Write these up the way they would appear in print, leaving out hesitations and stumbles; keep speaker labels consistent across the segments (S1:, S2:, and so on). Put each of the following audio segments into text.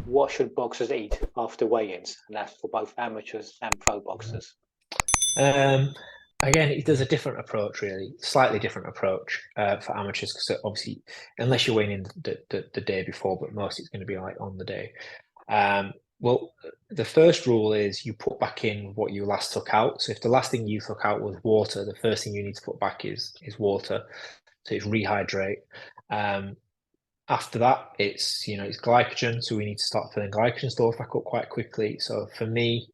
S1: what should boxers eat after weigh-ins? And that's for both amateurs and pro boxers.
S2: Um, Again, there's a different approach, really, slightly different approach for amateurs, because obviously, unless you're weighing in the day before, but most it's going to be like on the day. Well, the first rule is you put back in what you last took out. So if the last thing you took out was water, the first thing you need to put back is water. So it's rehydrate. Um, After that, it's glycogen. So we need to start filling glycogen stores back up quite quickly. So for me,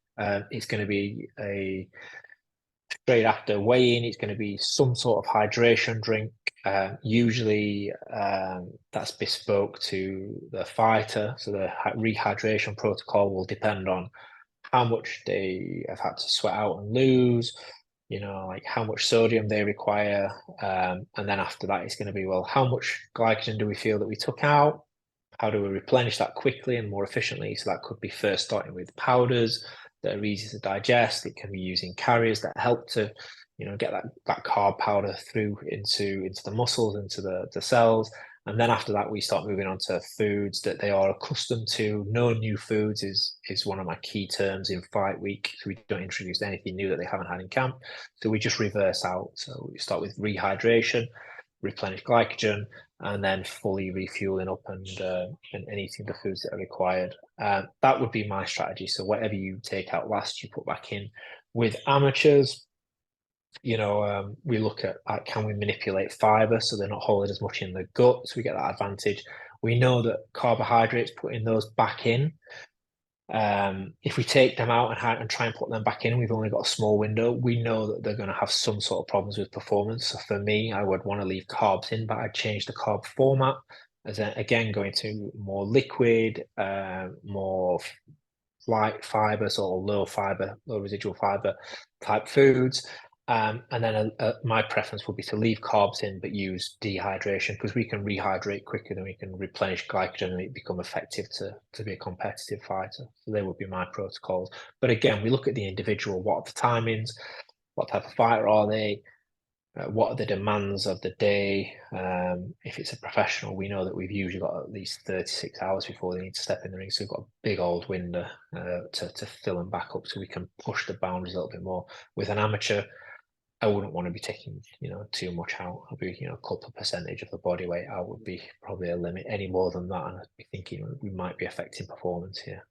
S2: it's going to be a straight after weigh-in, it's going to be some sort of hydration drink. Usually, that's bespoke to the fighter. So the rehydration protocol will depend on how much they have had to sweat out and lose, like how much sodium they require. And then after that, it's going to be, well, how much glycogen do we feel that we took out? How do we replenish that quickly and more efficiently? So that could be first starting with powders that are easy to digest. It can be using carriers that help to, get that carb powder through into the muscles, into the cells. And then after that, we start moving on to foods that they are accustomed to. No new foods is one of my key terms in fight week. So we don't introduce anything new that they haven't had in camp. So we just reverse out. So we start with rehydration, replenish glycogen, and then fully refueling up and eating the foods that are required. That would be my strategy. So whatever you take out last, you put back in. With amateurs, we look at can we manipulate fiber so they're not holding as much in the gut, so we get that advantage. We know that carbohydrates, putting those back in, if we take them out and try and put them back in, we've only got a small window. We know that they're going to have some sort of problems with performance. So for me, I would want to leave carbs in, but I'd change the carb format as again going to more liquid, more light fiber, sort of low residual fiber type foods. And then my preference would be to leave carbs in, but use dehydration, because we can rehydrate quicker than we can replenish glycogen and it become effective to be a competitive fighter. So they would be my protocols. But again, we look at the individual. What are the timings? What type of fighter are they? What are the demands of the day? If it's a professional, we know that we've usually got at least 36 hours before they need to step in the ring. So we've got a big old window to fill them back up so we can push the boundaries a little bit more. With an amateur, I wouldn't want to be taking, too much out. I'd be, a couple of percentage of the body weight out would be probably a limit. Any more than that, and I'd be thinking we might be affecting performance here.